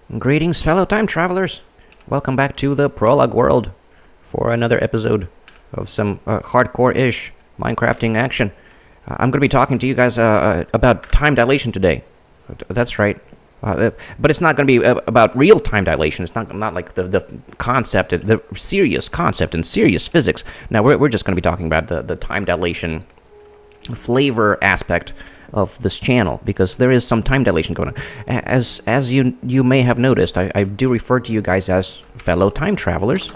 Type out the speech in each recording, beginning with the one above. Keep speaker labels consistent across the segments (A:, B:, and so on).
A: Greetings, fellow time travelers. Welcome back to the Prologue world for another episode of some hardcore-ish Minecrafting action. I'm going to be talking to you guys about time dilation today. That's right. But it's not going to be about real time dilation. It's not like the concept, the serious concept and serious physics. Now, we're just going to be talking about the time dilation flavor aspect of this channel, because there is some time dilation going on. As you may have noticed, I do refer to you guys as fellow time travelers,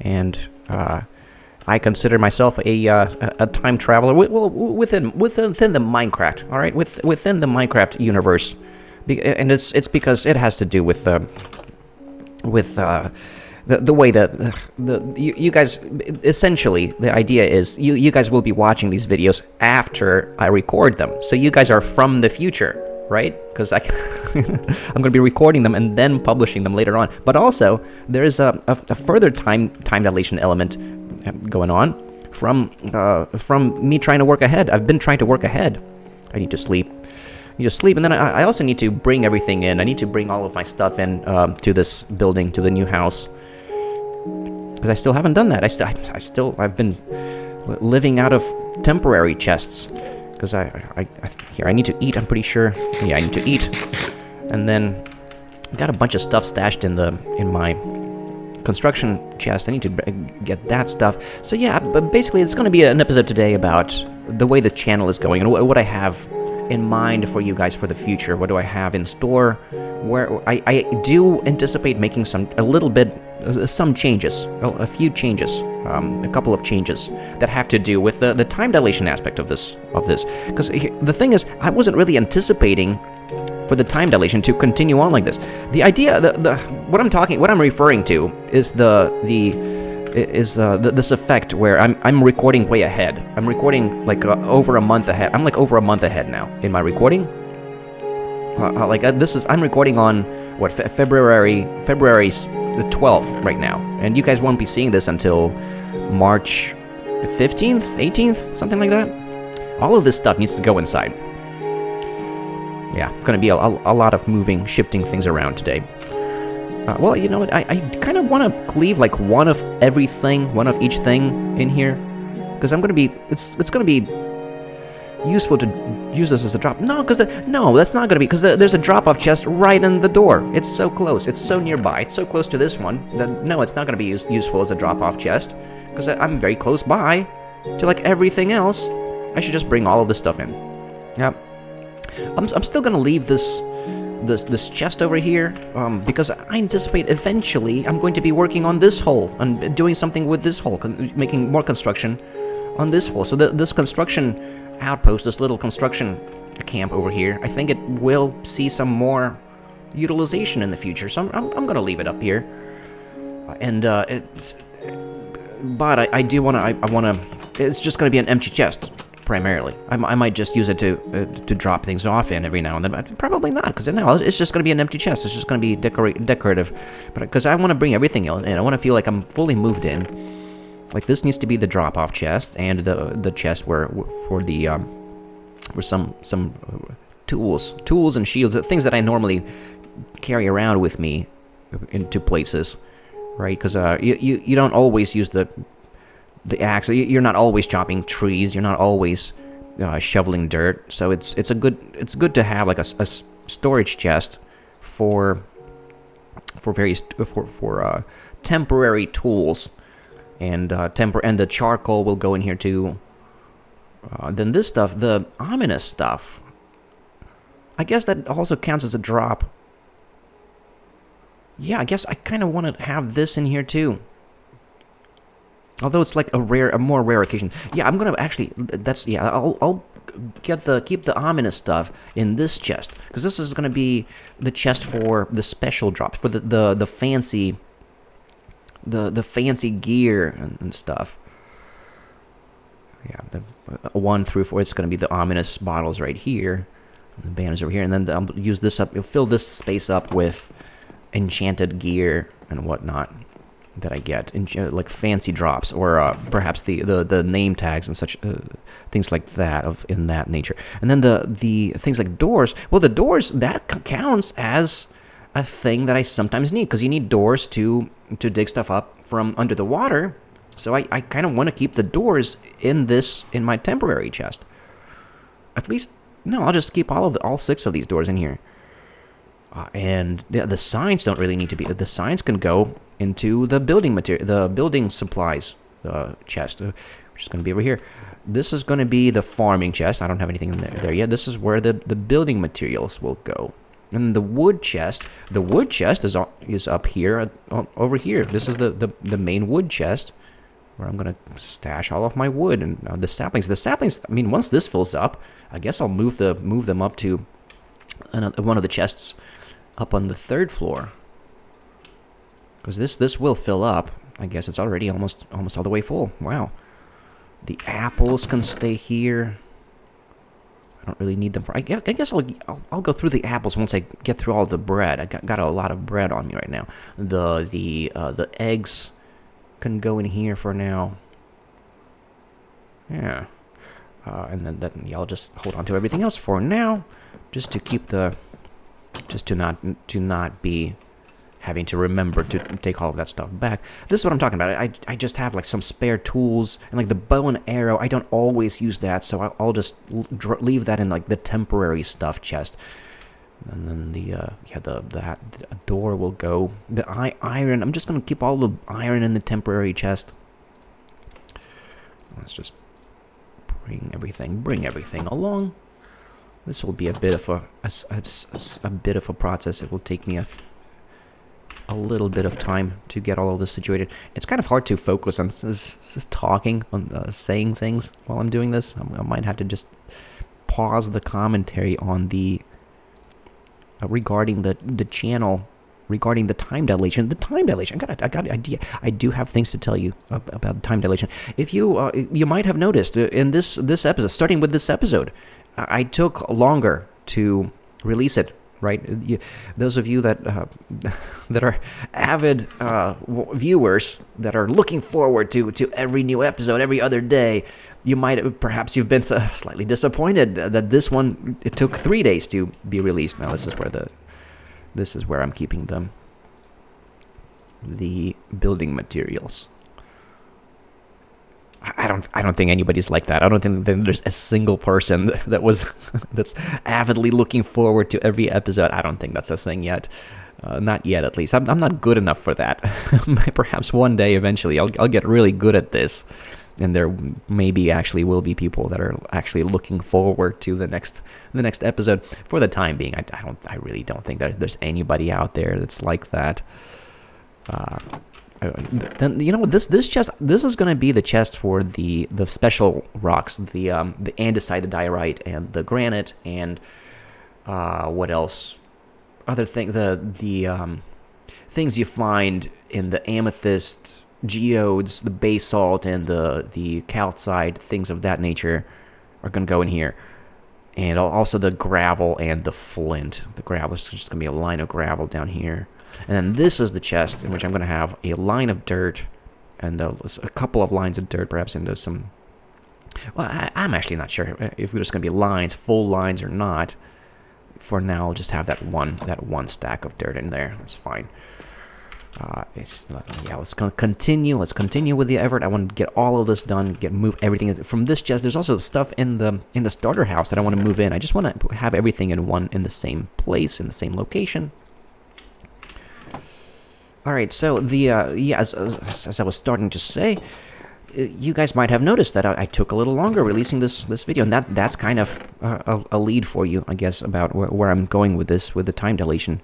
A: and I consider myself a time traveler within the Minecraft. All right, within the Minecraft universe, and it's because it has to do with the way that you guys, essentially the idea is you guys will be watching these videos after I record them, so you guys are from the future, right? Because I'm going to be recording them and then publishing them later on. But also there is a further time dilation element going on from me trying to work ahead. I've been trying to work ahead. I need to sleep. And then I also need to bring everything in. I need to bring all of my stuff in to this building, to the new house. Because I still haven't done that. I've been living out of temporary chests. Because I need to eat, I'm pretty sure. Yeah, I need to eat. And then I got a bunch of stuff stashed in my construction chest. I need to get that stuff. So yeah, but basically it's going to be an episode today about the way the channel is going and what I have in mind for you guys for the future. What do I have in store? Where I do anticipate making some changes, a few changes, a couple of changes that have to do with the time dilation aspect of this. Because the thing is, I wasn't really anticipating for the time dilation to continue on like this. The idea, what I'm referring to is this effect where I'm recording way ahead. I'm recording like over a month ahead. I'm like over a month ahead now in my recording. I'm recording on what February the 12th right now, and you guys won't be seeing this until March 15th, 18th, something like that. All of this stuff needs to go inside. Yeah, gonna be a lot of moving, shifting things around today. Well, you know what? I kind of want to leave like one of everything, one of each thing in here, because it's gonna be useful to use this as a drop. No, that's not gonna be, because there's a drop-off chest right in the door. It's so close. It's so nearby. It's so close to this one that no, it's not gonna be useful as a drop-off chest, because I'm very close by to like everything else. I should just bring all of this stuff in. Yep. I'm still gonna leave this chest over here, because I anticipate eventually I'm going to be working on this hole and doing something with this hole, making more construction on this hole. So this construction outpost, this little construction camp over here, I think it will see some more utilization in the future. So I'm going to leave it up here, but I do want to. It's just going to be an empty chest. Primarily, I might just use it to drop things off in every now and then, but probably not, because now it's just going to be an empty chest. It's just going to be decorative, but because I want to bring everything in, and I want to feel like I'm fully moved in. Like this needs to be the drop-off chest, and the chest where some tools and shields, things that I normally carry around with me into places, right? Because you don't always use the axe. You're not always chopping trees. You're not always shoveling dirt. So it's good to have like a storage chest for various temporary tools, and and the charcoal will go in here too. Then this stuff, the ominous stuff, I guess that also counts as a drop. Yeah, I guess I kind of want to have this in here too. Although it's like a more rare occasion. Yeah, I'm gonna actually. I'll keep the ominous stuff in this chest, because this is gonna be the chest for the special drops, for the fancy gear and stuff. Yeah, the 1 through 4. It's gonna be the ominous bottles right here, and the banners over here, and then I'll use this up. You'll fill this space up with enchanted gear and whatnot that I get, like fancy drops, or perhaps the name tags and such things like that, in that nature. And then the things like doors. Well, the doors, that counts as a thing that I sometimes need, because you need doors to dig stuff up from under the water. So I kind of want to keep the doors in my temporary chest. At least, no, I'll just keep all 6 of these doors in here. And the signs don't really need to be. The signs can go into the building material, the building supplies chest, which is going to be over here. This is going to be the farming chest. I don't have anything in there yet. This is where the building materials will go. And the wood chest is up here, over here. This is the main wood chest, where I'm going to stash all of my wood and the saplings. The saplings, I mean, once this fills up, I guess I'll move them up to one of the chests up on the 3rd floor. Because this will fill up. I guess it's already almost all the way full. Wow. The apples can stay here. I don't really need them for... I guess I'll go through the apples once I get through all the bread. I got a lot of bread on me right now. The eggs can go in here for now. Yeah. And then y'all just hold on to everything else for now, just to keep just to not be having to remember to take all of that stuff back. This is what I'm talking about. I just have like some spare tools, and like the bow and arrow, I don't always use that, so I'll just leave that in like the temporary stuff chest. And then the door will go. The iron, I'm just going to keep all the iron in the temporary chest. Let's just bring everything along. This will be a bit of a process. It will take me a little bit of time to get all of this situated. It's kind of hard to focus on talking, on saying things while I'm doing this. I might have to just pause the commentary on the regarding the channel, regarding the time dilation. The time dilation. I got an idea. I do have things to tell you about time dilation. If you might have noticed in this episode, starting with this episode, I took longer to release it. Right, those of you that are avid viewers that are looking forward to every new episode every other day, perhaps you've been slightly disappointed that this one, it took 3 days to be released. Now this is where I'm keeping them. The building materials. I don't think anybody's like that. I don't think there's a single person that's avidly looking forward to every episode. I don't think that's a thing yet. Not yet, at least. I'm not good enough for that. Perhaps one day, eventually, I'll get really good at this, and there maybe actually will be people that are actually looking forward to the next episode. For the time being, I really don't think that there's anybody out there that's like that. Then this chest. This is going to be the chest for the special rocks, the andesite, the diorite, and the granite, and what else? Other thing, the things you find in the amethyst, geodes, the basalt, and the calcite, things of that nature, are going to go in here, and also the gravel and the flint. The gravel is just going to be a line of gravel down here. And then this is the chest in which I'm going to have a line of dirt and a couple of lines of dirt, perhaps into some... Well, I'm actually not sure if there's going to be lines, full lines or not. For now, I'll just have that one stack of dirt in there. That's fine. Let's continue. Let's continue with the effort. I want to get all of this done. Move everything from this chest. There's also stuff in the starter house that I want to move in. I just want to have everything in the same place, in the same location. All right, so as I was starting to say, you guys might have noticed that I took a little longer releasing this video, and that's kind of a lead for you, I guess, about where I'm going with this, with the time dilation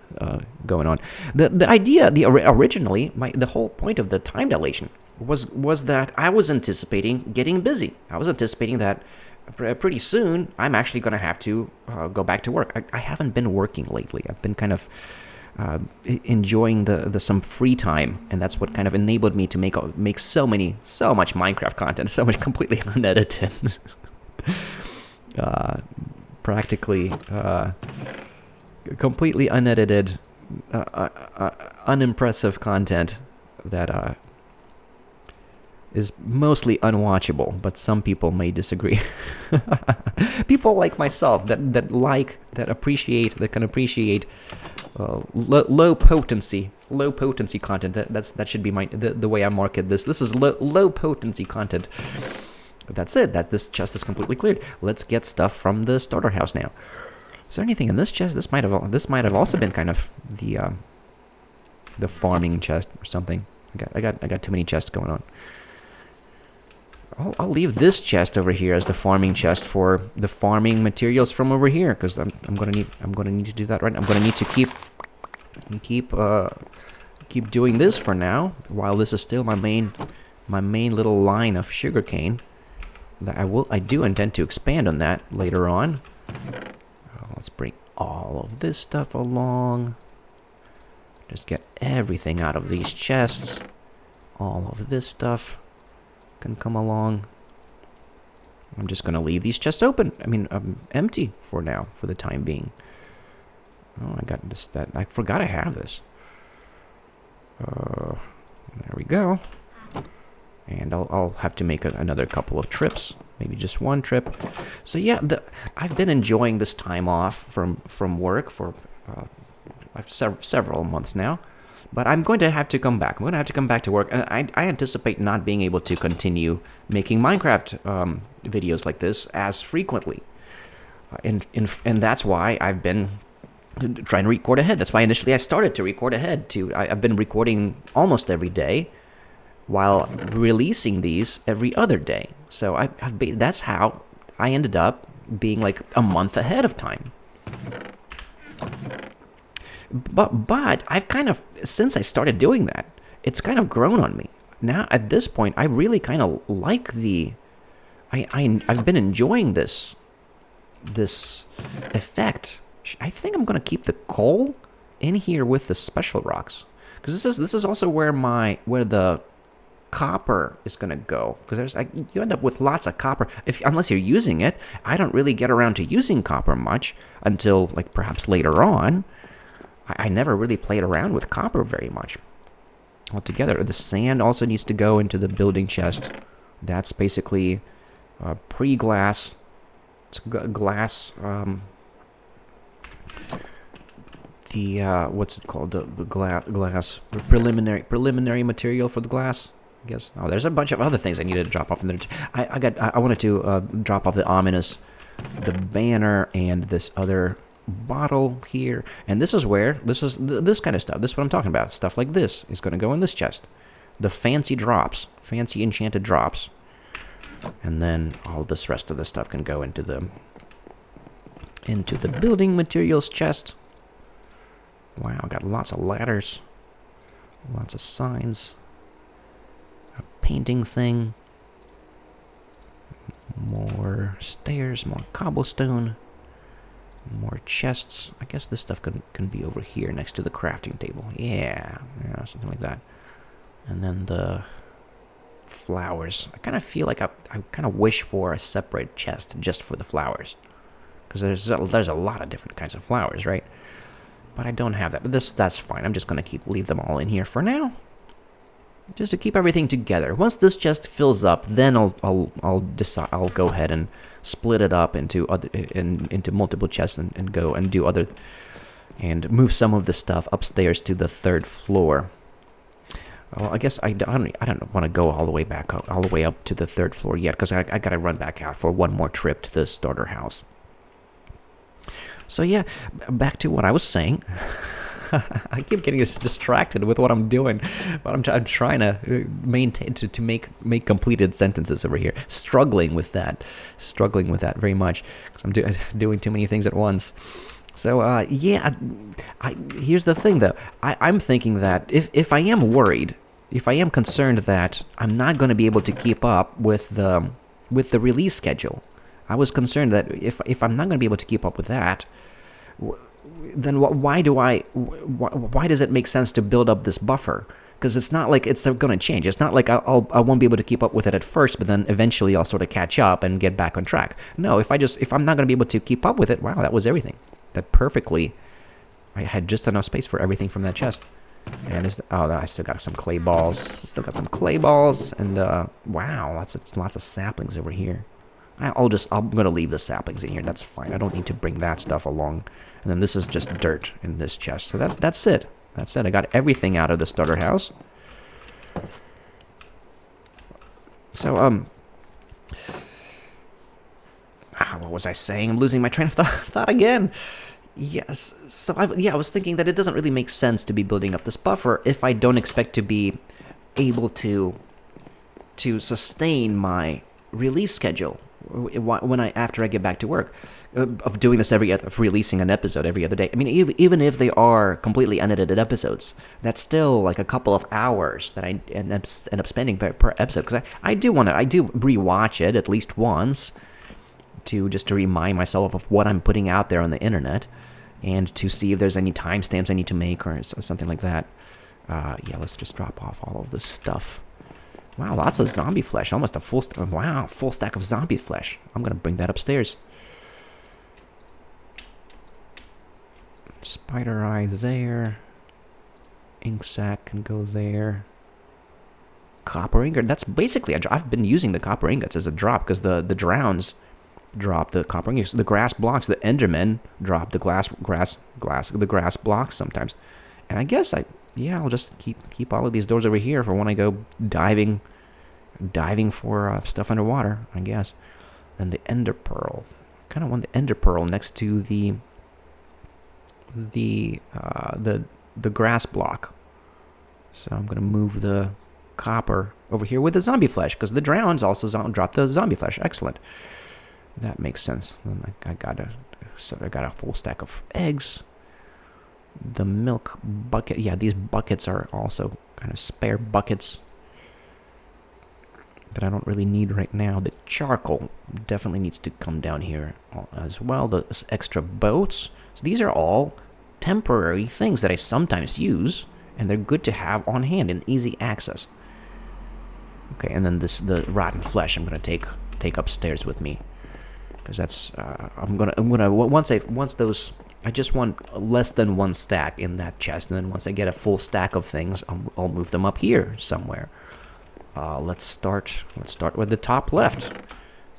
A: going on. The idea, originally, the whole point of the time dilation was that I was anticipating getting busy. I was anticipating that pretty soon I'm actually going to have to go back to work. I haven't been working lately. I've been kind of enjoying some free time, and that's what kind of enabled me to make so much Minecraft content, so much completely unedited, practically completely unedited, unimpressive content that is mostly unwatchable, but some people may disagree. People like myself that can appreciate low potency content. That should be the way I market this. This is low potency content. That's it. This chest is completely cleared. Let's get stuff from the starter house now. Is there anything in this chest? This might have also been kind of the farming chest or something. I got too many chests going on. I'll leave this chest over here as the farming chest for the farming materials from over here, because I'm gonna need to do that, right? I'm gonna need to keep doing this for now, while this is still my main little line of sugarcane. That I do intend to expand on that later on. Let's bring all of this stuff along. Just get everything out of these chests. All of this stuff can come along. I'm just gonna leave these chests open. I mean, empty for now, for the time being. Oh, I got this. I forgot I have this. There we go. And I'll have to make another couple of trips, maybe just one trip. So yeah, I've been enjoying this time off from work for several months now. But I'm going to have to come back. I'm going to have to come back to work. And I anticipate not being able to continue making Minecraft videos like this as frequently. And that's why I've been trying to record ahead. That's why initially I started to record ahead. I've been recording almost every day while releasing these every other day. So that's how I ended up being like a month ahead of time. But I've kind of, since I started doing that, it's kind of grown on me. Now, at this point, I really kind of like I've been enjoying this effect. I think I'm going to keep the coal in here with the special rocks. Because this is also where the copper is going to go. Because you end up with lots of copper. Unless you're using it, I don't really get around to using copper much until, like, perhaps later on. I never really played around with copper very much altogether. The sand also needs to go into the building chest. That's basically pre-glass. It's glass. What's it called? The glass preliminary material for the glass. I guess. Oh, there's a bunch of other things I needed to drop off in there. I wanted to drop off the ominous, the banner, and this other bottle here, and this is this kind of stuff. This is what I'm talking about. Stuff like this is going to go in this chest. The fancy enchanted drops, and then all this rest of the stuff can go into the building materials chest. Wow, I got lots of ladders, lots of signs, a painting thing, more stairs, more cobblestone. More chests. I guess this stuff can be over here next to the crafting table. Yeah, something like that. And then the flowers. I kind of feel like I kind of wish for a separate chest just for the flowers, because there's a lot of different kinds of flowers, right? But I don't have that. But that's fine. I'm just gonna leave them all in here for now, just to keep everything together. Once this chest fills up, then I'll decide. I'll go ahead and split it up into multiple chests and go and do other, and move some of the stuff upstairs to the 3rd floor. Well, I guess I don't want to go all the way up to the 3rd floor yet, because I gotta run back out for one more trip to the starter house. So yeah, back to what I was saying. I keep getting distracted with what I'm doing, but I'm trying to maintain to make completed sentences over here. Struggling with that very much, because I'm doing too many things at once. So yeah, here's the thing though. I'm thinking that if I am worried, if I am concerned that I'm not going to be able to keep up with the release schedule, I was concerned that if I'm not going to be able to keep up with that, then why does it make sense to build up this buffer? Because it's not like it's going to change. It's not like I won't be able to keep up with it at first, but then eventually I'll sort of catch up and get back on track. No, if I'm not going to be able to keep up with it, wow, that was everything. That perfectly, I had just enough space for everything from that chest. And I still got some clay balls. And wow, lots of saplings over here. I'm gonna leave the saplings in here. That's fine. I don't need to bring that stuff along. And then this is just dirt in this chest. So that's it. That's it. I got everything out of the starter house. So what was I saying? I'm losing my train of thought again. Yes. So I was thinking that it doesn't really make sense to be building up this buffer if I don't expect to be able to sustain my release schedule after I get back to work, of doing this of releasing an episode every other day. I mean, even if they are completely unedited episodes, that's still like a couple of hours that I end up spending per episode, because I do rewatch it at least once to remind myself of what I'm putting out there on the internet, and to see if there's any timestamps I need to make or something like that. Yeah, let's just drop off all of this stuff. Wow, lots of zombie flesh. Almost a full stack of zombie flesh. I'm gonna bring that upstairs. Spider eye there. Ink sac can go there. Copper ingot. That's basically I've been using the copper ingots as a drop, because the drowns drop the copper ingots. The grass blocks. The Endermen drop the the grass blocks sometimes. And I guess I'll just keep all of these doors over here for when I go diving for stuff underwater, I guess. And the ender pearl. Kind of want the ender pearl next to the grass block. So I'm gonna move the copper over here with the zombie flesh, because the drowns also drop the zombie flesh. Excellent. That makes sense. I got a full stack of eggs. The milk bucket. Yeah, these buckets are also kind of spare buckets that I don't really need right now. The charcoal definitely needs to come down here as well. The extra boats. So these are all temporary things that I sometimes use, and they're good to have on hand in easy access. Okay, and then the rotten flesh I'm gonna take upstairs with me, because that's I'm gonna once those. I just want less than one stack in that chest, and then once I get a full stack of things, I'll move them up here somewhere. Let's start with the top left.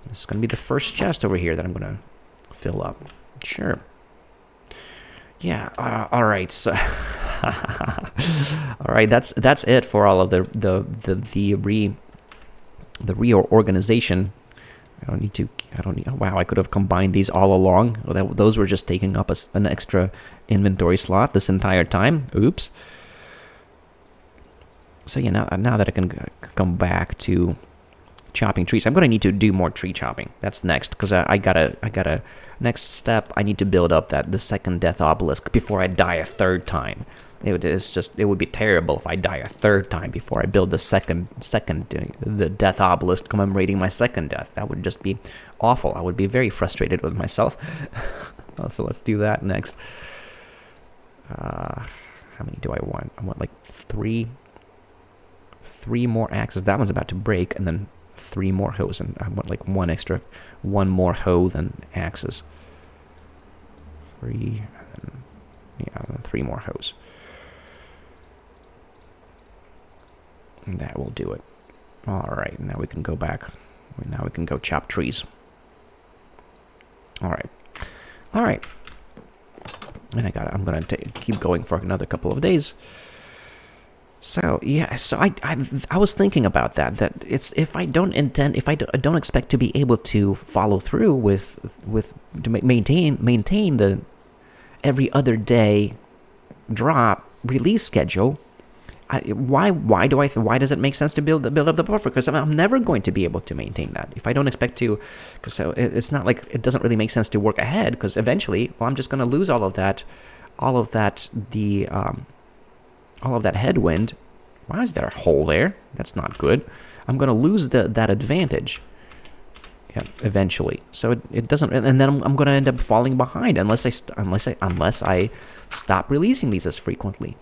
A: This is gonna be the first chest over here that I'm gonna fill up. Sure. Yeah. All right. So, all right. That's it for all of the reorganization. Wow, I could have combined these all along. Those were just taking up an extra inventory slot this entire time. Oops. So yeah, now that I can come back to chopping trees, I'm gonna need to do more tree chopping. That's next, because I gotta next step. I need to build up the second death obelisk before I die a third time. It would be terrible if I die a third time before I build the death obelisk commemorating my second death. That would just be awful. I would be very frustrated with myself. So let's do that next. How many do I want? I want like three more axes. That one's about to break, and then 3 more hoes, and I want like one more hoe than axes. 3, and 3 more hoes. And that will do it. Alright, now we can go back. Now we can go chop trees. Alright. And I'm gonna keep going for another couple of days. So yeah, so I was thinking about that it's if I don't expect to be able to follow through with to maintain the every other day drop release schedule. Why does it make sense to build up the buffer? Because I'm never going to be able to maintain that if I don't expect to. So it's not like it doesn't really make sense to work ahead, because eventually, I'm just going to lose all of that headwind. Why is there a hole there? That's not good. I'm going to lose that advantage. Yeah, eventually. So it doesn't, and then I'm going to end up falling behind unless I stop releasing these as frequently.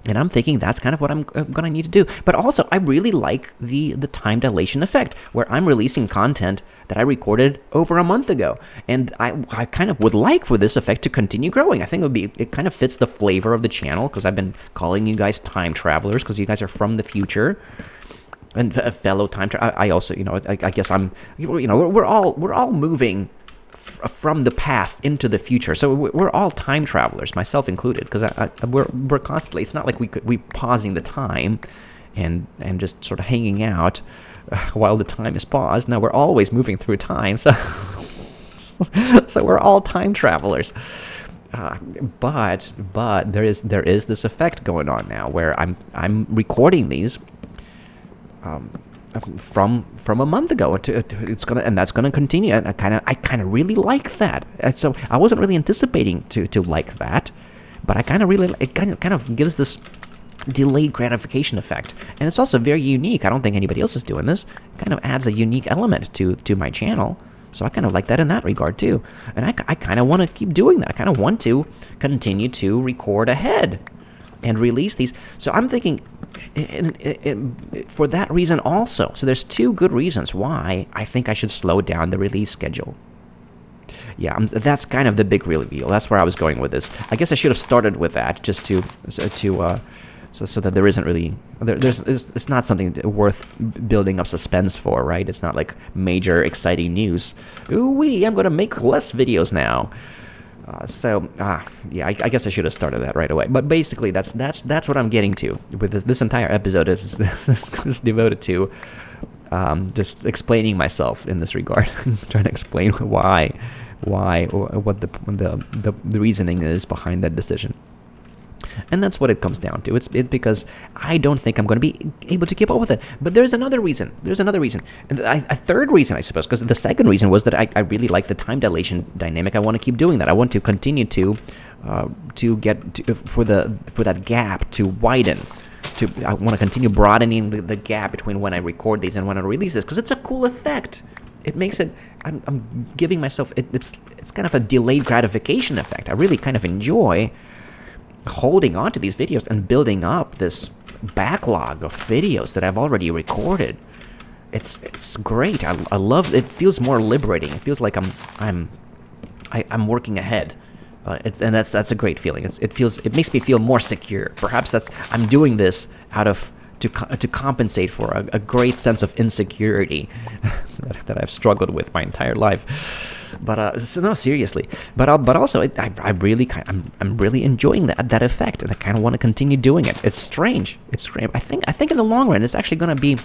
A: And I'm thinking that's kind of what I'm going to need to do. But also, I really like the time dilation effect, where I'm releasing content that I recorded over a month ago. And I kind of would like for this effect to continue growing. I think it kind of fits the flavor of the channel, because I've been calling you guys time travelers, because you guys are from the future. and fellow time travel. I also, I guess we're all moving from the past into the future. So we're all time travelers, myself included, because we're constantly. It's not like we pausing the time, and just sort of hanging out while the time is paused. No, we're always moving through time. So so we're all time travelers. But there is this effect going on now where I'm recording these from a month ago. That's gonna continue, and I kind of really like that. So I wasn't really anticipating to like that, but it kind of gives this delayed gratification effect, and it's also very unique. I don't think anybody else is doing this. It kind of adds a unique element to my channel. So I kind of like that in that regard too. And I kind of want to keep doing that. I kind of want to continue to record ahead and release these. So I'm thinking for that reason also. So there's two good reasons why I think I should slow down the release schedule. Yeah, that's kind of the big reveal. That's where I was going with this. I guess I should have started with that just so that there isn't really it's not something worth building up suspense for, right? It's not like major exciting news. Ooh-wee, I'm gonna make less videos now. Yeah, I guess I should have started that right away. But basically, that's what I'm getting to with this entire episode. Is devoted to just explaining myself in this regard, trying to explain why, what the reasoning is behind that decision. And that's what it comes down to. It's because I don't think I'm going to be able to keep up with it. But there's another reason. And a third reason, I suppose, because the second reason was that I really like the time dilation dynamic. I want to keep doing that. I want to continue to get for that gap to widen. I want to continue broadening the gap between when I record these and when I release this, because it's a cool effect. It makes it. I'm giving myself. It's kind of a delayed gratification effect. I really kind of enjoy holding on to these videos and building up this backlog of videos that I've already recorded. It's great. I love it. Feels more liberating. It feels like I'm working ahead. And that's a great feeling. It makes me feel more secure. Perhaps I'm doing this to compensate for a great sense of insecurity that I've struggled with my entire life. But no, seriously. But also, I'm really enjoying that effect, and I kind of want to continue doing it. It's strange. I think in the long run, it's actually going to be.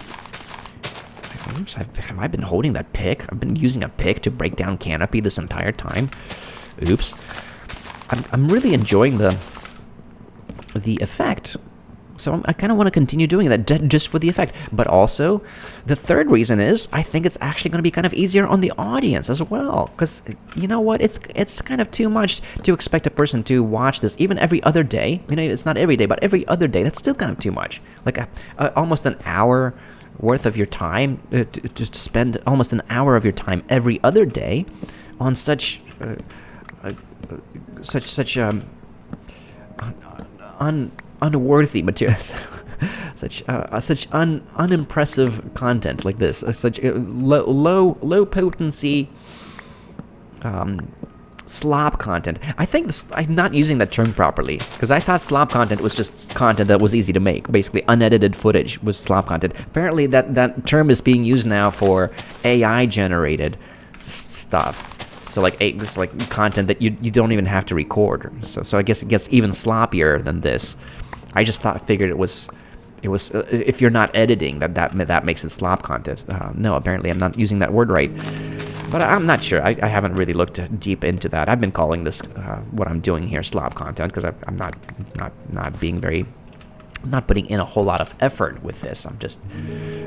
A: Oops, have I been holding that pick? I've been using a pick to break down canopy this entire time. Oops. I'm really enjoying the effect. So I kind of want to continue doing that just for the effect. But also, the third reason is I think it's actually going to be kind of easier on the audience as well. Because, you know what, it's kind of too much to expect a person to watch this even every other day. It's not every day, but every other day. That's still kind of too much. Like almost an hour worth of your time, to spend almost an hour of your time every other day on such unworthy materials, such unimpressive content like this, such low potency slop content. I think I'm not using that term properly, because I thought slop content was just content that was easy to make. Basically, unedited footage was slop content. Apparently, that term is being used now for AI generated stuff. So this content that you don't even have to record. So I guess it gets even sloppier than this. I just figured it was if you're not editing that makes it slop content. No, apparently I'm not using that word right. But I'm not sure. I haven't really looked deep into that. I've been calling this what I'm doing here slop content, because I'm not being very. I'm not putting in a whole lot of effort with this. I'm just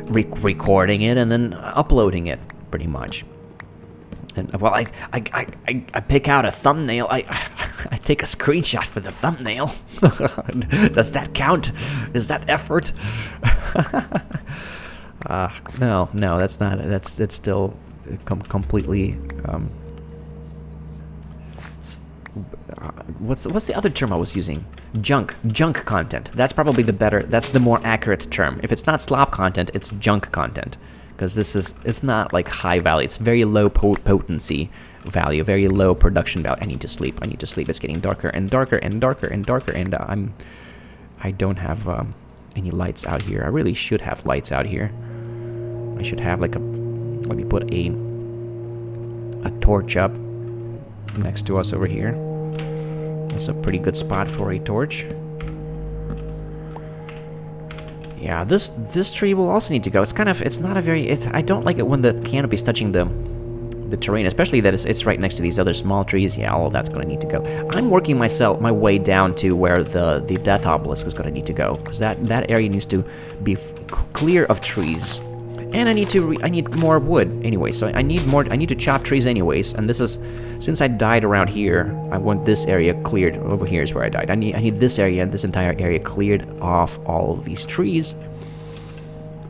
A: recording it and then uploading it pretty much. And well, I pick out a thumbnail. I take a screenshot for the thumbnail. Does that count? Is that effort? No, that's not. That's still completely. What's the other term I was using? Junk content. That's probably that's the more accurate term. If it's not slop content, it's junk content. Because it's not like high value. It's very low potency value, very low production value. I need to sleep. It's getting darker and darker and darker and darker, and I don't have any lights out here. I really should have lights out here. I should have like a... Let me put a torch up next to us over here. That's a pretty good spot for a torch. Yeah, this tree will also need to go. It's kind of... It's not a very... I don't like it when the canopy's touching the terrain, especially that it's right next to these other small trees. Yeah, all of that's going to need to go. I'm working my way down to where the death obelisk is going to need to go, because that area needs to be clear of trees, and I need more wood anyway. So I need to chop trees anyways. And this is, since I died around here, I want this area cleared. Over here is where I died. I need this area and this entire area cleared off all of these trees,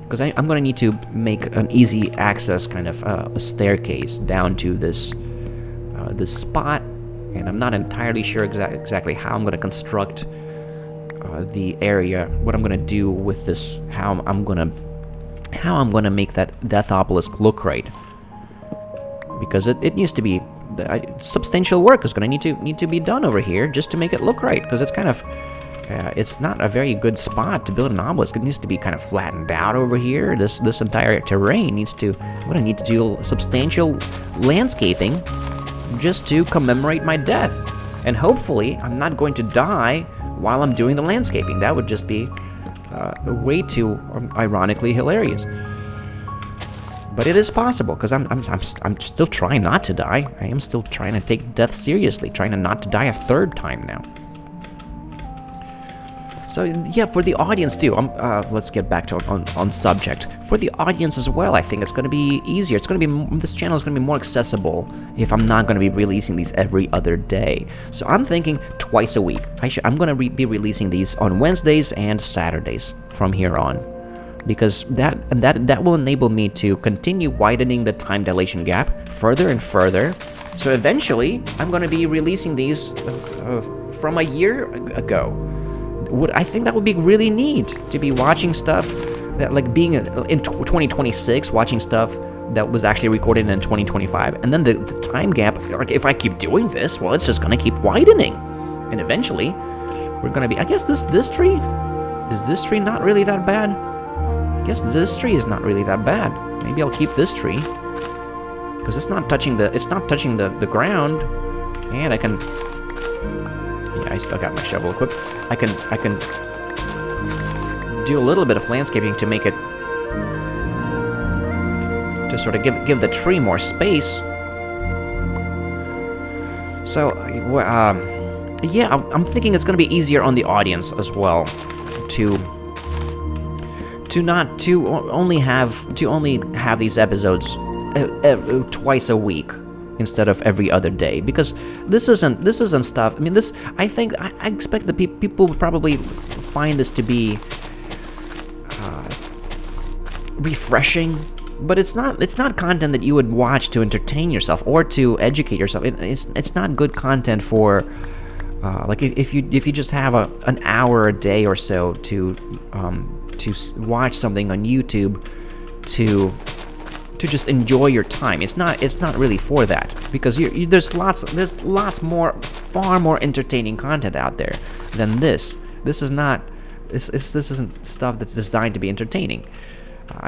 A: because I'm going to need to make an easy access kind of a staircase down to this spot, and I'm not entirely sure exactly how I'm going to construct the area, what I'm going to do with this, how I'm going to make that death obelisk look right, because it needs to be substantial work is going to need to be done over here just to make it look right, because it's kind of it's not a very good spot to build an obelisk. It needs to be kind of flattened out over here. This entire terrain needs to... I'm going to need to do substantial landscaping just to commemorate my death. And hopefully, I'm not going to die while I'm doing the landscaping. That would just be way too ironically hilarious. But it is possible, because I'm still trying not to die. I am still trying to take death seriously, trying to not to die a third time now. So yeah, for the audience too, let's get back to on subject. For the audience as well, I think it's going to be easier. It's going to be... This channel is going to be more accessible if I'm not going to be releasing these every other day. So I'm thinking twice a week. I'm going to be releasing these on Wednesdays and Saturdays from here on, because that will enable me to continue widening the time dilation gap further and further. So eventually, I'm going to be releasing these from a year ago. I think that would be really neat to be watching stuff that, like, being in 2026, watching stuff that was actually recorded in 2025, and then the time gap. Like, if I keep doing this, well, it's just going to keep widening, and eventually, we're going to be... I guess this tree is this tree not really that bad? I guess this tree is not really that bad. Maybe I'll keep this tree, because it's not touching the ground, and I can... Yeah, I still got my shovel equipped. I can do a little bit of landscaping to make it, to sort of give the tree more space. So, yeah, I'm thinking it's going to be easier on the audience as well to only have these episodes twice a week instead of every other day, because this isn't stuff. I mean, I expect that people would probably find this to be refreshing, but it's not content that you would watch to entertain yourself or to educate yourself. It's not good content for like if you just have an hour a day or so to watch something on YouTube to just enjoy your time. It's not really for that, because there's lots more, far more entertaining content out there than this. This isn't stuff that's designed to be entertaining,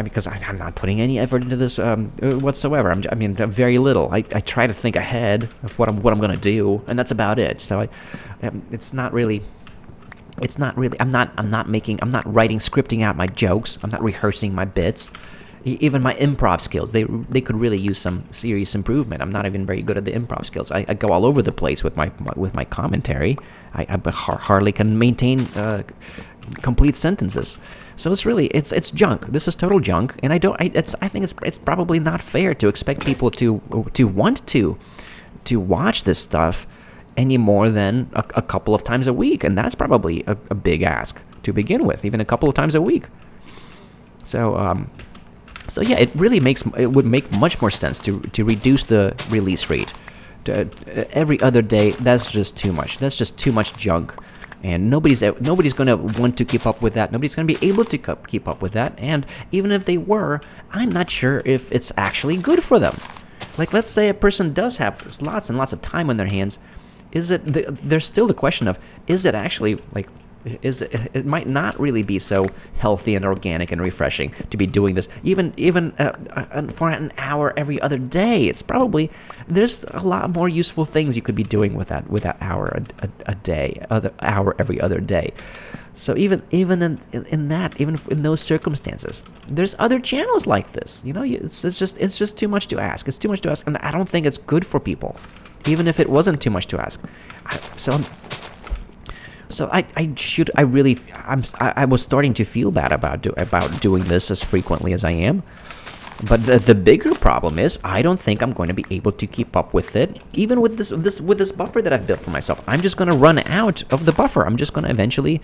A: because I'm not putting any effort into this whatsoever. I mean, very little. I try to think ahead of what I'm gonna do, and that's about it. So it's not really. I'm not writing, scripting out my jokes. I'm not rehearsing my bits. Even my improv skills, they could really use some serious improvement. I'm not even very good at the improv skills. I go all over the place with my commentary. I hardly can maintain complete sentences. So it's junk. This is total junk, and I think it's probably not fair to expect people to want to watch this stuff any more than a couple of times a week, and that's probably a big ask to begin with, even a couple of times a week. So yeah, it would make much more sense to reduce the release rate to every other day. That's just too much. That's just too much junk, and nobody's going to want to keep up with that. Nobody's going to be able to keep up with that, and even if they were, I'm not sure if it's actually good for them. Like, let's say a person does have lots and lots of time on their hands. There's still the question of, is it actually, like, it might not really be so healthy and organic and refreshing to be doing this even for an hour every other day. It's probably there's a lot more useful things you could be doing with that hour a day, hour every other day. So even in those circumstances, there's other channels like this. It's just too much to ask. It's too much to ask, and I don't think it's good for people, even if it wasn't too much to ask. I was starting to feel bad about doing this as frequently as I am. But the bigger problem is I don't think I'm going to be able to keep up with it, even with this buffer that I've built for myself. I'm just going to run out of the buffer. I'm just going to eventually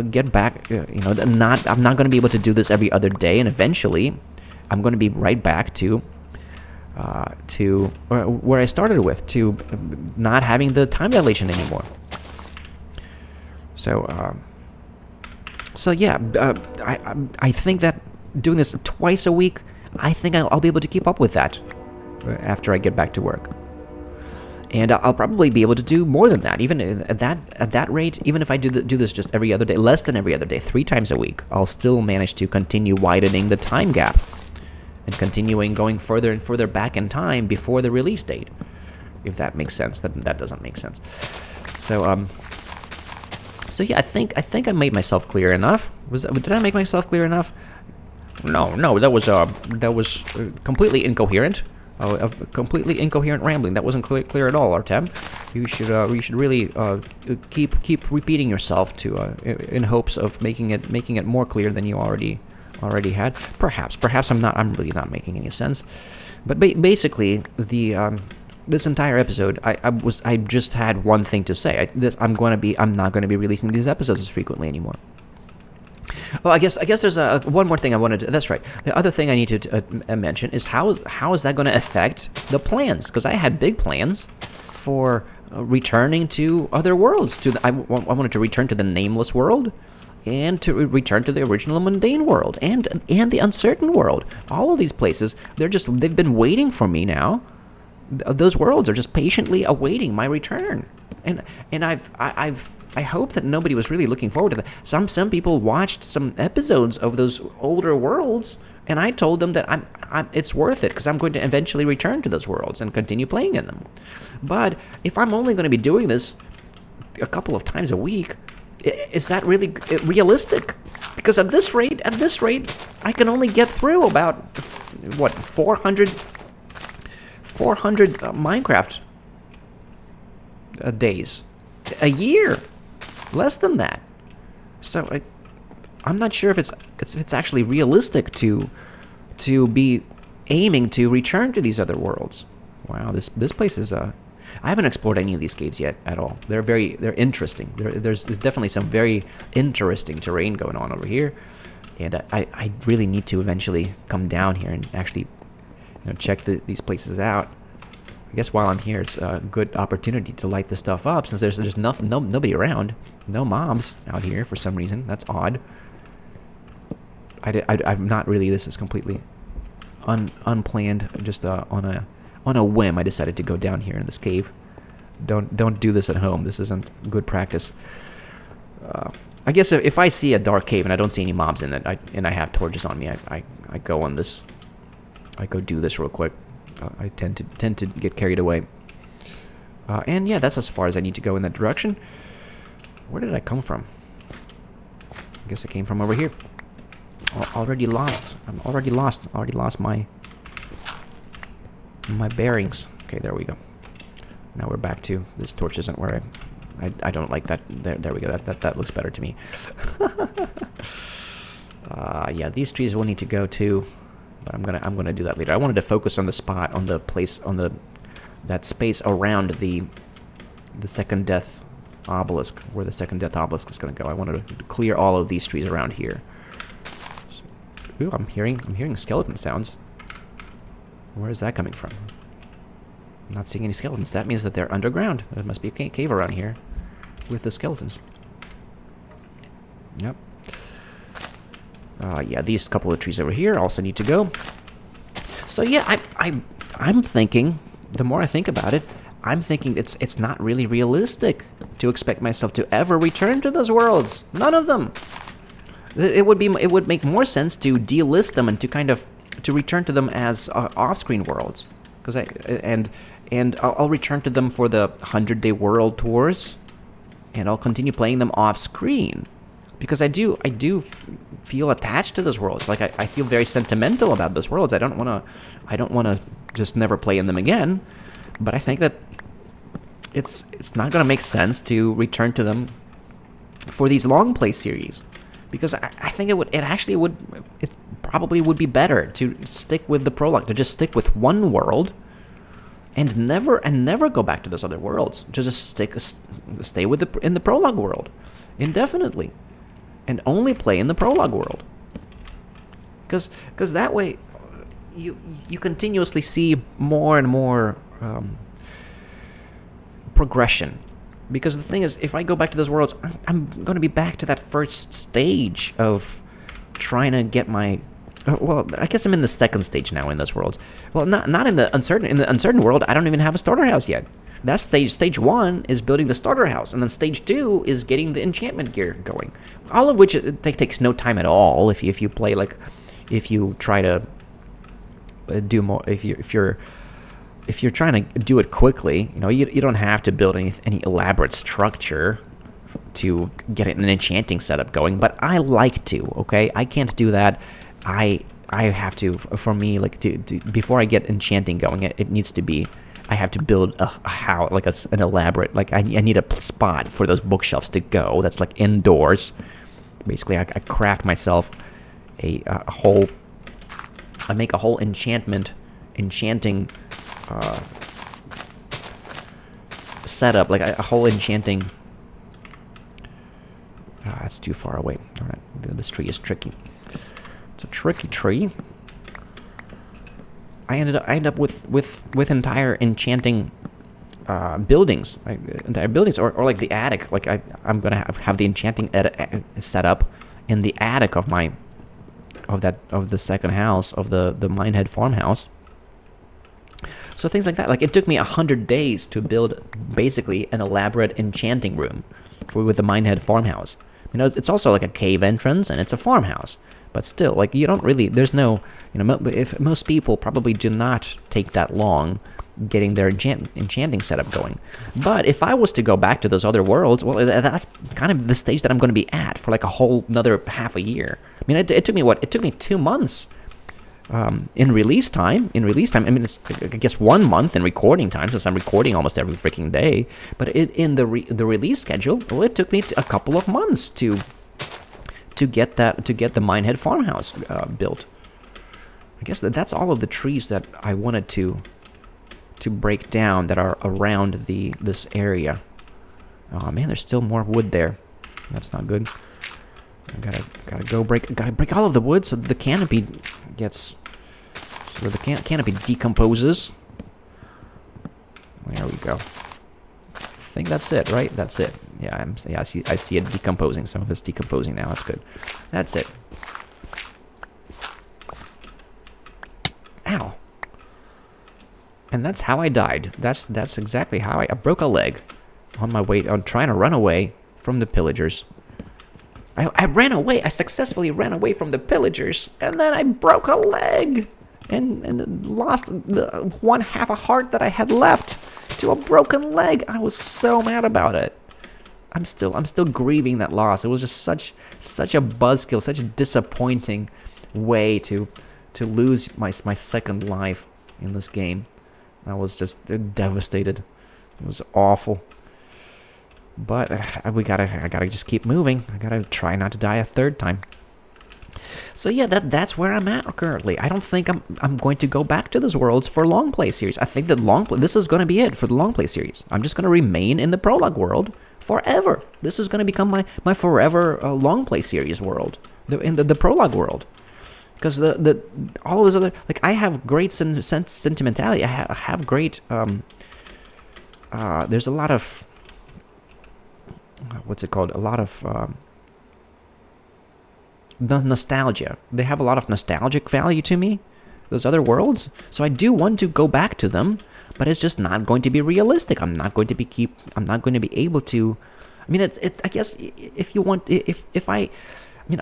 A: get back. I'm not going to be able to do this every other day, and eventually, I'm going to be right back to where I started with, to not having the time dilation anymore. So yeah, I think that doing this twice a week, I think I'll be able to keep up with that after I get back to work. And I'll probably be able to do more than that, even at that rate. Even if I do this just every other day, less than every other day, 3 times a week, I'll still manage to continue widening the time gap and continuing going further and further back in time before the release date. If that makes sense. That doesn't make sense. So yeah, I think I made myself clear enough. Did I make myself clear enough? No, that was completely incoherent. Completely incoherent rambling. That wasn't clear at all, Artem. You should really keep repeating yourself in hopes of making it more clear than you already had. Perhaps I'm really not making any sense. But basically, this entire episode, I just had one thing to say. I'm not going to be releasing these episodes as frequently anymore. Well, I guess there's one more thing I wanted to... That's right. The other thing I need to mention is how is that going to affect the plans? Because I had big plans for returning to other worlds. I wanted to return to the nameless world, and to return to the original mundane world, and the uncertain world. All of these places, they've been waiting for me now. Those worlds are just patiently awaiting my return, and I hope that nobody was really looking forward to that. Some people watched some episodes of those older worlds, and I told them that it's worth it because I'm going to eventually return to those worlds and continue playing in them. But if I'm only going to be doing this a couple of times a week, is that really realistic? Because at this rate, I can only get through about 400 Minecraft days a year. Less than that. So I'm not sure if it's actually realistic to be aiming to return to these other worlds. Wow, this place is I haven't explored any of these caves yet at all. They're interesting. There's definitely some very interesting terrain going on over here, and I really need to eventually come down here and actually check these places out. I guess while I'm here, it's a good opportunity to light this stuff up, since there's nobody around, no mobs out here for some reason. That's odd. I'm not really. This is completely unplanned. Just on a whim, I decided to go down here in this cave. Don't do this at home. This isn't good practice. I guess if I see a dark cave and I don't see any mobs in it, and I have torches on me, I go on this. I go do this real quick. I tend to get carried away. And yeah, that's as far as I need to go in that direction. Where did I come from? I guess I came from over here. Already lost. I'm already lost. Already lost my bearings. Okay, there we go. Now we're back to this torch isn't where I don't like that. There we go. That looks better to me. Yeah, these trees will need to go too. But I'm gonna do that later. I wanted to focus on the spot, on the place, on that space around the second death obelisk, where the second death obelisk is gonna go. I wanted to clear all of these trees around here. Ooh, I'm hearing skeleton sounds. Where is that coming from? I'm not seeing any skeletons. That means that they're underground. There must be a cave around here with the skeletons. Yep. Yeah, these couple of trees over here also need to go. So yeah, I'm thinking, the more I think about it, I'm thinking it's not really realistic to expect myself to ever return to those worlds. None of them. It would make more sense to delist them and to kind of to return to them as off-screen worlds, because I'll return to them for the 100-day world tours, and I'll continue playing them off-screen, because I do feel attached to those worlds. Like I feel very sentimental about those worlds. I don't wanna just never play in them again, but I think that it's not gonna make sense to return to them for these long play series. Because I think it probably would be better to stick with the prologue, to just stick with one world, and never go back to those other worlds. Just stay in the prologue world indefinitely, and only play in the prologue world. Because that way, you continuously see more and more progression. Because the thing is, if I go back to those worlds, I'm going to be back to that first stage of trying to get my... Well, I guess I'm in the second stage now in those worlds. Well, not in the uncertain... In the uncertain world, I don't even have a starter house yet. That's stage 1 is building the starter house, and then stage 2 is getting the enchantment gear going. All of which it takes no time at all if you play, like... If you try to do more... If you're trying to do it quickly, you don't have to build any elaborate structure to get an enchanting setup going. But I like to, okay? I can't do that. I have to, for me, like to before I get enchanting going, it needs to be. I have to build a house, like an elaborate. Like I need a spot for those bookshelves to go. That's like indoors. Basically, I craft myself a whole. I make a whole enchanting. Setup, like a whole enchanting... that's too far away. Alright, this tree is tricky. It's a tricky tree. I end up with entire enchanting buildings. Entire buildings, or like the attic. Like I'm gonna have the enchanting set up in the attic of the second house of the Minehead farmhouse. So things like that. Like, it took me 100 days to build basically an elaborate enchanting room with the Minehead farmhouse. It's also like a cave entrance, and it's a farmhouse. But still, like, you don't really... There's no... if most people probably do not take that long getting their enchanting setup going. But if I was to go back to those other worlds, well, that's kind of the stage that I'm going to be at for like a whole another half a year. It took me what? It took me 2 months. In release time, it's, I guess, 1 month in recording time, since I'm recording almost every freaking day. But in the release schedule, well, it took me a couple of months to get the Minehead farmhouse built. I guess that's all of the trees that I wanted to break down that are around this area. Oh man, there's still more wood there. That's not good. I gotta break all of the wood so the canopy canopy decomposes. There we go. I think that's it, right? That's it. Yeah, I see it decomposing. Some of it's decomposing now. That's good. That's it. Ow. And that's how I died. That's exactly how I broke a leg on my way on trying to run away from the pillagers. I ran away. I successfully ran away from the pillagers, and then I broke a leg, and lost the one half a heart that I had left to a broken leg. I was so mad about it. I'm still grieving that loss. It was just such a buzzkill, such a disappointing way to lose my second life in this game. I was just devastated. It was awful. But I gotta just keep moving. I gotta try not to die a third time. So yeah, that's where I'm at currently. I don't think I'm going to go back to those worlds for long play series. I think that this is going to be it for the long play series. I'm just going to remain in the prologue world forever. This is going to become my forever long play series world, in the prologue world. Because all of those other, like, I have great sentimentality. I have great there's a lot of what's it called? A lot of nostalgia. They have a lot of nostalgic value to me, those other worlds. So I do want to go back to them, but it's just not going to be realistic. I'm not going to be able to I mean, I guess if you want, if I mean,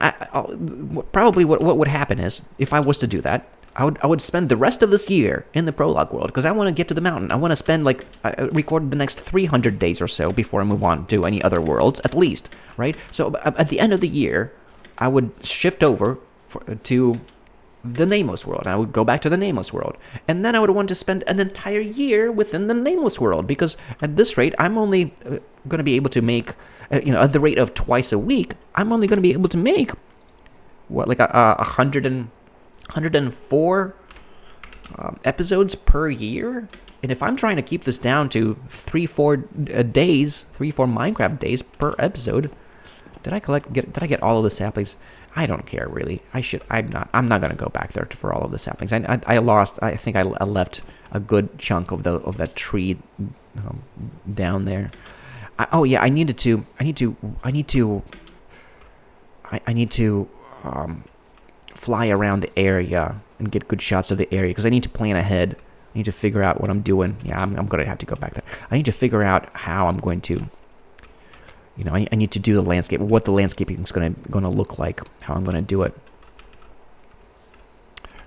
A: probably what would happen is if I was to do that, I would spend the rest of this year in the prologue world because I want to get to the mountain. I want to spend like record the next 300 days or so before I move on to any other worlds, at least, right? So at the end of the year, I would shift over to the Nameless world. I would go back to the Nameless world, and then I would want to spend an entire year within the Nameless world because at this rate, I'm only going to be able to make, at the rate of twice a week, I'm only going to be able to make what, like 104 episodes per year. And if I'm trying to keep this down to 3-4 Minecraft days per episode, did I get all of the saplings? I don't care really. I'm not gonna go back there for all of the saplings. I lost. I think I left a good chunk of that tree down there. I need to fly around the area and get good shots of the area because I need to plan ahead. I need to figure out what I'm doing. Yeah, I'm gonna have to go back there. I need to figure out how I'm going to. I need to do the landscape, what the landscaping is going to look like, how I'm going to do it.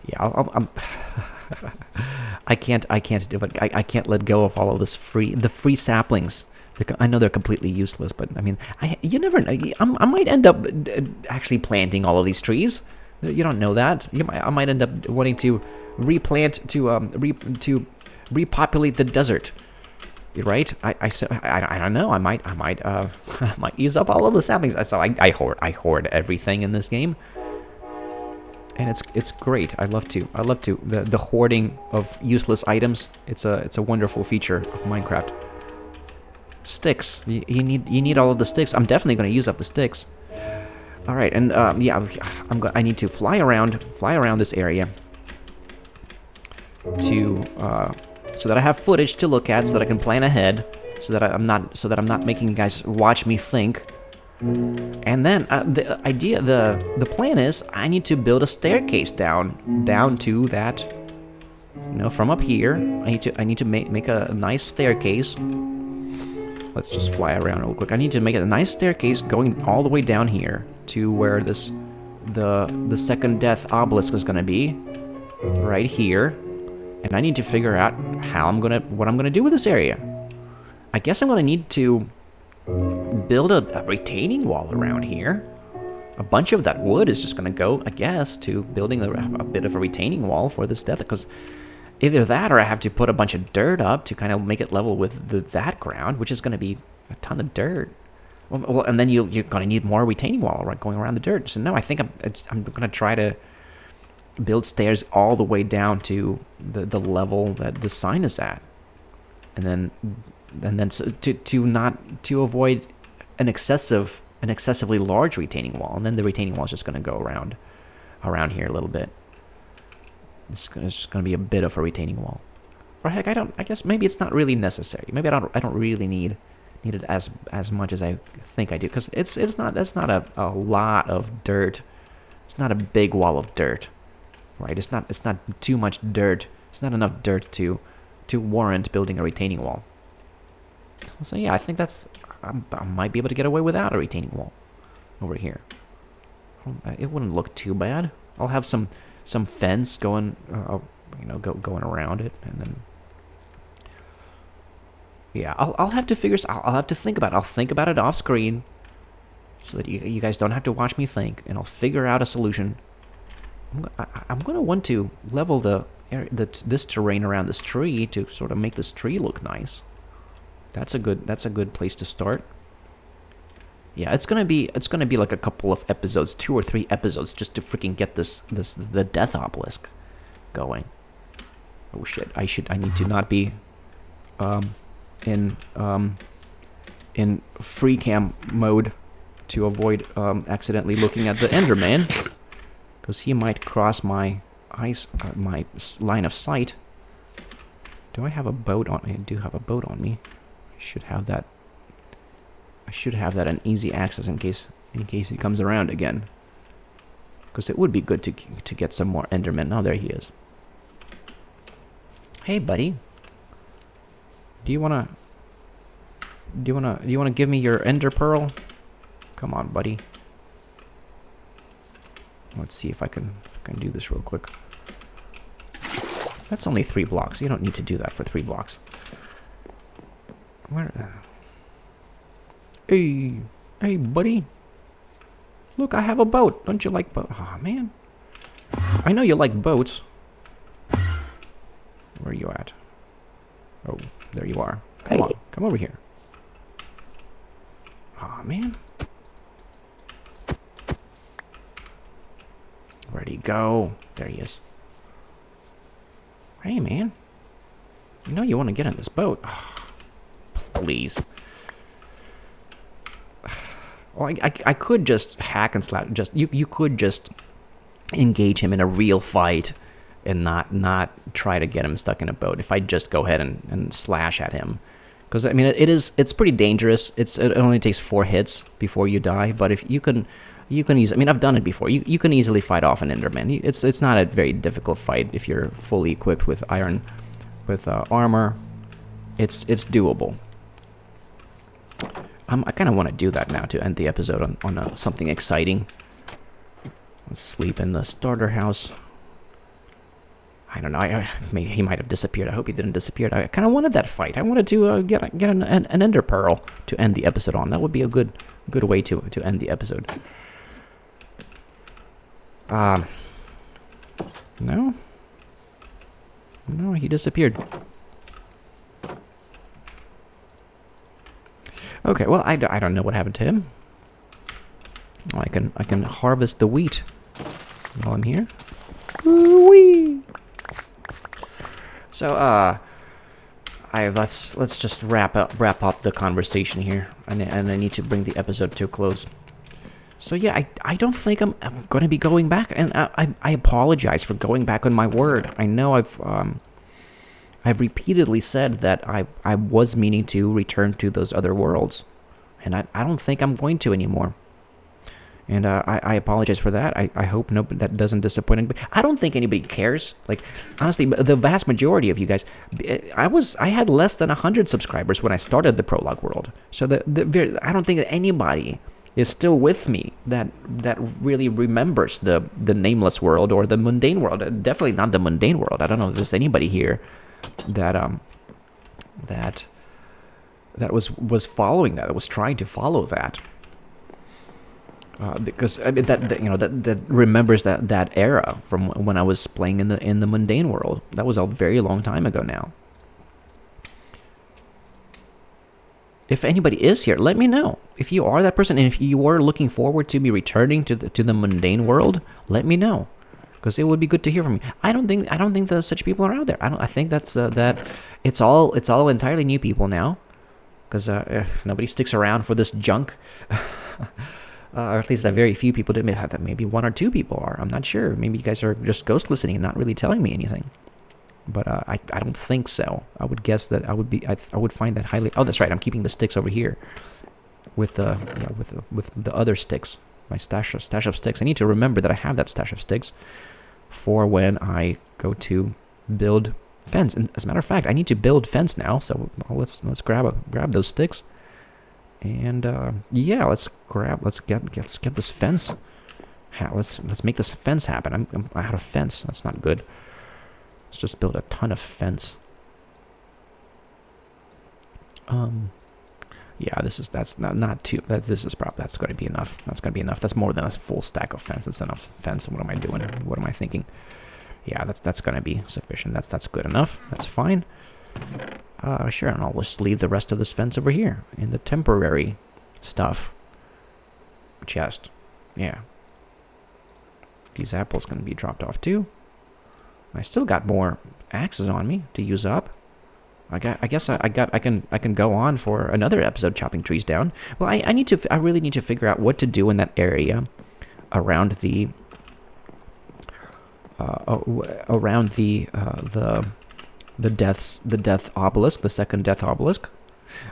A: Yeah, I can't do it. I can't let go of all of this the free saplings. I know they're completely useless, but I mean, you never know. I might end up actually planting all of these trees. You don't know that. I might end up wanting to replant to repopulate the desert. Right? I don't know. I might use up all of the saplings. So I hoard everything in this game, and it's great. I love to the hoarding of useless items. It's a wonderful feature of Minecraft. Sticks. You need all of the sticks. I'm definitely going to use up the sticks. All right, and yeah, I need to fly around this area to so that I have footage to look at, so that I can plan ahead, so that I'm not making you guys watch me think. And then the plan is I need to build a staircase down to that. From up here, I need to make a nice staircase. Let's just fly around real quick. I need to make a nice staircase going all the way down here to where the second death obelisk is gonna be, right here. And I need to figure out what I'm gonna do with this area. I guess I'm gonna need to build a retaining wall around here. A bunch of that wood is just gonna go, I guess, to building a bit of a retaining wall for this death, because either that or I have to put a bunch of dirt up to kind of make it level with that ground, which is gonna be a ton of dirt. Well, and then you're gonna need more retaining wall going around the dirt. So no, I think I'm gonna try to build stairs all the way down to the level that the sign is at, and then to avoid an excessively large retaining wall, and then the retaining wall is just going to go around here a little bit. It's going to be a bit of a retaining wall, or heck, I guess maybe it's not really necessary. Maybe I don't really need it as much as I think I do, because that's not a lot of dirt. It's not a big wall of dirt. Right, it's not too much dirt. It's not enough dirt to warrant building a retaining wall. So yeah, I think I might be able to get away without a retaining wall over here. It wouldn't look too bad. I'll have some fence going, going around it, and then yeah, I'll have to figure. I'll have to think about it. I'll think about it off screen, so that you guys don't have to watch me think, and I'll figure out a solution. I'm going to want to level this terrain around this tree to sort of make this tree look nice. That's a good place to start. Yeah, it's gonna be like a couple of episodes, 2 or 3 episodes, just to freaking get the death obelisk going. Oh shit! I need to not be in free cam mode to avoid accidentally looking at the Enderman, because he might cross my line of sight. Do I have a boat on me? I do have a boat on me. I should have that an easy access in case he comes around again. Because it would be good to get some more Endermen. Oh, there he is. Hey, buddy. Do you wanna you wanna give me your ender pearl? Come on, buddy. Let's see if I can do this real quick. That's only 3 blocks. You don't need to do that for 3 blocks. Where? Hey, buddy. Look, I have a boat. Don't you like boat? Oh, man. I know you like boats. Where are you at? Oh, there you are. Come on, come over here. Oh, man. Where'd he go? There he is. Hey, man. You know you want to get on this boat. Oh, please. Well, I could just hack and slash. You could just engage him in a real fight and not try to get him stuck in a boat. If I just go ahead and slash at him, because I mean it's pretty dangerous. It only takes 4 hits before you die. But if you can easily. I mean, I've done it before. You can easily fight off an Enderman. It's not a very difficult fight if you're fully equipped with armor. It's doable. I kind of want to do that now to end the episode on something exciting. Let's sleep in the starter house. I don't know. Maybe he might have disappeared. I hope he didn't disappear. I kind of wanted that fight. I wanted to get an ender pearl to end the episode on. That would be a good way to end the episode. No, he disappeared. Okay, well, I don't know what happened to him. Oh, I can harvest the wheat while I'm here. Woo-wee! So, let's just wrap up the conversation here, and I need to bring the episode to a close. So yeah, I don't think I'm going to be going back, and I apologize for going back on my word. I know I've repeatedly said that I was meaning to return to those other worlds, and I don't think I'm going to anymore. And I apologize for that. I hope that doesn't disappoint anybody. I don't think anybody cares. Like, honestly, the vast majority of you guys, I had less than 100 subscribers when I started the Prologue world. So I don't think that anybody is still with me that really remembers the nameless world or the mundane world. Definitely not the mundane world. I don't know if there's anybody here that was following that was trying to follow that. Because I mean, that remembers that era from when I was playing in the mundane world. That was a very long time ago now. If anybody is here, let me know. If you are that person, and if you are looking forward to me returning to the mundane world, let me know, because it would be good to hear from you. I don't think that such people are out there. I think that's that it's all entirely new people now, because nobody sticks around for this junk. Or at least that very few people did. Maybe 1 or 2 people are. I'm not sure. Maybe you guys are just ghost listening and not really telling me anything. But I don't think so. I would guess that I would find that highly. Oh, that's right. I'm keeping the sticks over here with the other sticks. My stash of sticks. I need to remember that I have that stash of sticks for when I go to build fence. And as a matter of fact, I need to build fence now. So let's grab those sticks. And yeah, let's get this fence. Let's make this fence happen. I'm out of fence. That's not good. Let's just build a ton of fence. Yeah, that's not too. This is probably that's going to be enough. That's going to be enough. That's more than a full stack of fence. That's enough fence. What am I doing? What am I thinking? Yeah, that's going to be sufficient. That's good enough. That's fine. Sure, and I'll just leave the rest of this fence over here in the temporary stuff chest. Yeah. These apples can be dropped off too. I still got more axes on me to use up. I guess I can go on for another episode chopping trees down. Well, I really need to figure out what to do in that area around the death obelisk, the second death obelisk.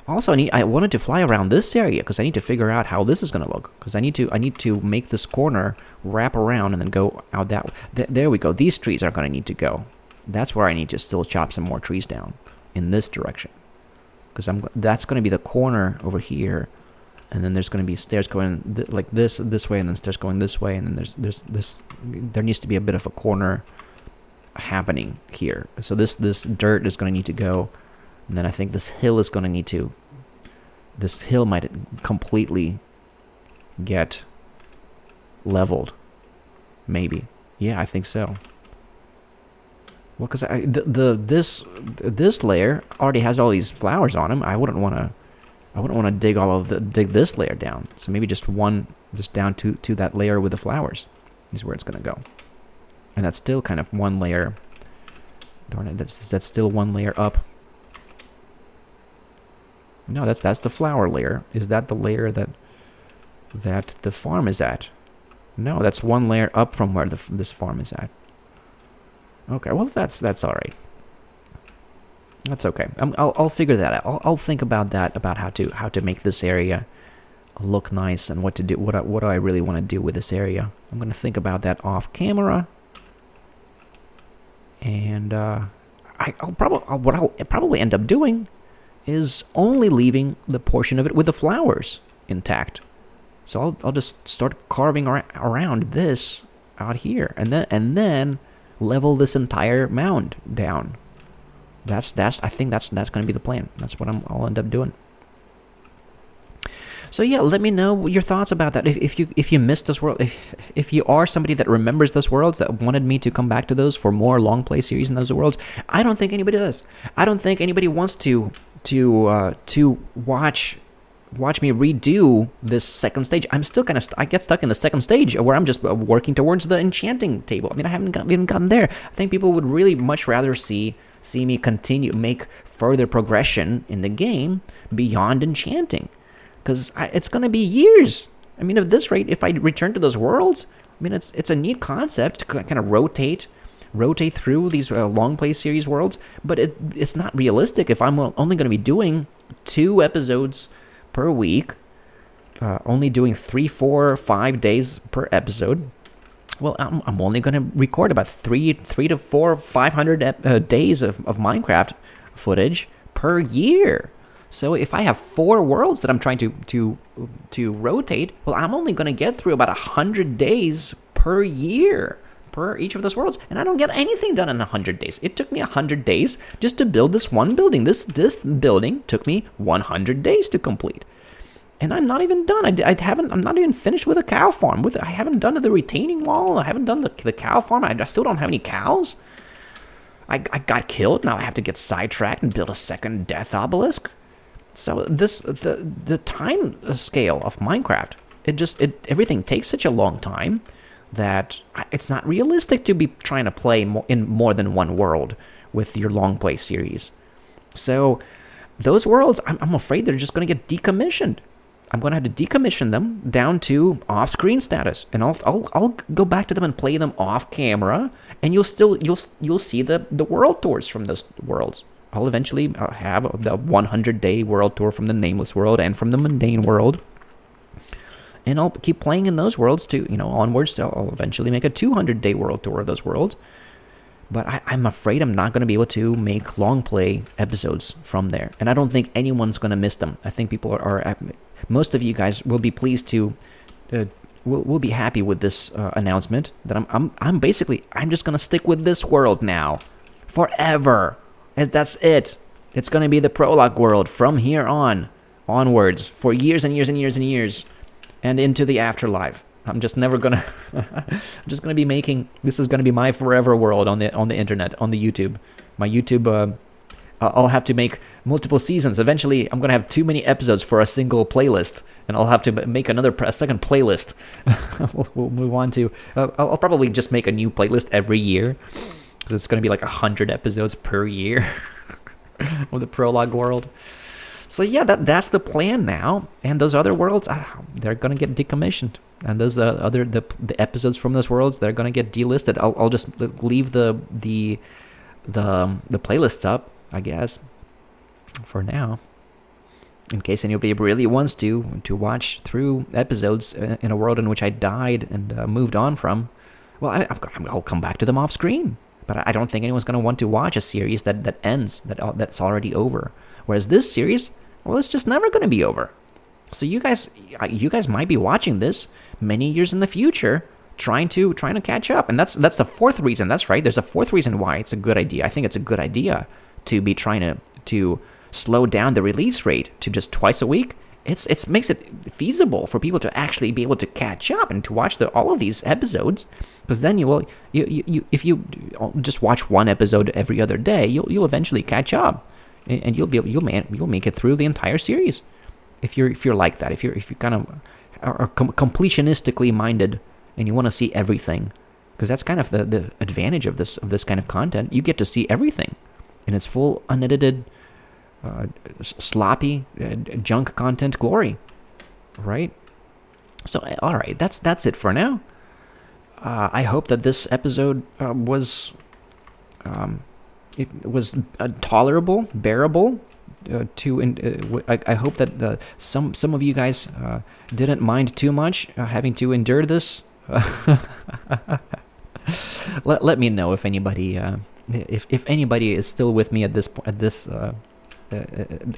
A: Also, I wanted to fly around this area because I need to figure out how this is going to look. Because I need to make this corner wrap around and then go out that way. There we go. These trees are going to need to go. That's where I need to still chop some more trees down in this direction. because that's going to be the corner over here, and then there's going to be stairs going like this way, and then stairs going this way, and then there needs to be a bit of a corner happening here. So this dirt is going to need to go, and then I think this hill is going to need to. This hill might completely get leveled, maybe. Yeah, I think so. Well, because this layer already has all these flowers on them. I wouldn't want to dig this layer down. So maybe just down to that layer with the flowers is where it's gonna go. And that's still kind of one layer. Darn it, that's still one layer up. No, that's the flower layer. Is that the layer that the farm is at? No, that's one layer up from where this farm is at. Okay, well that's all right. That's okay. I'll figure that out. I'll think about that, about how to make this area look nice and what to do. What do I really want to do with this area? I'm gonna think about that off camera. And I'll probably end up doing is only leaving the portion of it with the flowers intact. So I'll just start carving around this out here, and then level this entire mound down. I think that's going to be the plan. That's what I'll end up doing. So yeah, let me know your thoughts about that. If you missed this world, if you are somebody that remembers those worlds, that wanted me to come back to those for more long play series in those worlds, I don't think anybody does. I don't think anybody wants to watch me redo this second stage. I'm still I get stuck in the second stage where I'm just working towards the enchanting table. I mean, I haven't even gotten there. I think people would really much rather see me make further progression in the game beyond enchanting, because it's going to be years. I mean, at this rate, if I return to those worlds, I mean, it's a neat concept to kind of rotate through these long play series worlds, but it's not realistic if I'm only going to be doing 2 episodes per week, only doing 3, 4, 5 days per episode. Well, I'm only going to record about 3 to 4, 500 days of Minecraft footage per year. So if I have 4 worlds that I'm trying to rotate, well, I'm only going to get through about 100 days per year per each of those worlds, and I don't get anything done in 100 days. It took me 100 days just to build this one building. This building took me 100 days to complete, and I'm not even done. I'm not even finished with a cow farm. I haven't done the retaining wall. I haven't done the cow farm. I still don't have any cows. I got killed. Now I have to get sidetracked and build a second death obelisk. So the time scale of Minecraft, everything takes such a long time that it's not realistic to be trying to play in more than one world with your long play series. So those worlds, I'm afraid they're just going to get decommissioned. I'm going to have to decommission them down to off-screen status, and I'll go back to them and play them off camera, and you'll see the world tours from those worlds. I'll eventually have the 100-day world tour from the nameless world and from the mundane world. And I'll keep playing in those worlds too, onwards. I'll eventually make a 200-day world tour of those worlds. But I'm afraid I'm not going to be able to make long play episodes from there. And I don't think anyone's going to miss them. I think people most of you guys will be pleased to, will be happy with this announcement that I'm just going to stick with this world now forever. And that's it. It's going to be the Prologue world from here onwards for years and years and years and years. And into the afterlife. I'm just never gonna. I'm just gonna be making. This is gonna be my forever world on the internet, on the YouTube. My YouTube. I'll have to make multiple seasons. Eventually, I'm gonna have too many episodes for a single playlist, and I'll have to make a second playlist. We'll move on to. I'll probably just make a new playlist every year, because it's gonna be like 100 episodes per year of the Prologue world. So yeah, that's the plan now, and those other worlds, they're gonna get decommissioned, and those the episodes from those worlds, they're gonna get delisted. I'll just leave the playlists up, I guess, for now, in case anybody really wants to watch through episodes in a world in which I died and moved on from. Well, I'll come back to them off screen. But I don't think anyone's going to want to watch a series that ends, that's already over. Whereas this series, well, it's just never going to be over. So you guys might be watching this many years in the future, trying to catch up. And that's the fourth reason. That's right. There's a fourth reason why it's a good idea. I think it's a good idea to be trying to slow down the release rate to just twice a week. It makes it feasible for people to actually be able to catch up and to watch all of these episodes, because then you if you just watch one episode every other day, you'll eventually catch up, and you'll make it through the entire series. If you're like that, if you kind of are completionistically minded and you want to see everything, because that's kind of the advantage of this kind of content. You get to see everything in its full unedited, sloppy junk content glory, right? So all right, that's it for now. I hope that this episode was tolerable, bearable. I hope that some of you guys didn't mind too much having to endure this. Let me know if anybody if anybody is still with me at this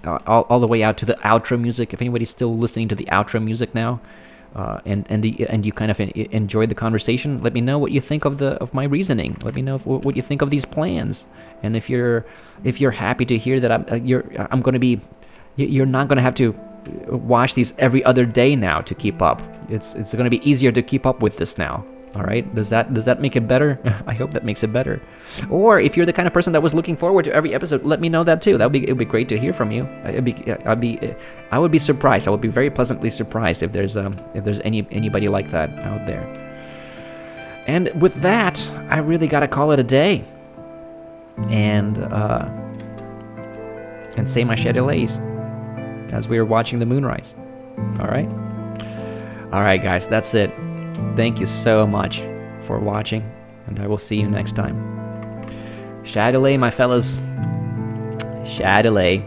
A: all the way out to the outro music. If anybody's still listening to the outro music now, and you kind of enjoyed the conversation, let me know what you think of my reasoning. Let me know what you think of these plans, and if you're happy to hear that I'm going to be, you're not going to have to watch these every other day now to keep up. It's going to be easier to keep up with this now. All right, does that make it better? I hope that makes it better. Or if you're the kind of person that was looking forward to every episode, let me know that too. It'd be great to hear from you. I would be surprised. I would be very pleasantly surprised if there's anybody like that out there. And with that, I really gotta call it a day, and say my Shadowlays as we are watching the moonrise. All right, guys, that's it. Thank you so much for watching, and I will see you next time. Shadowlay, my fellas. Shadowlay.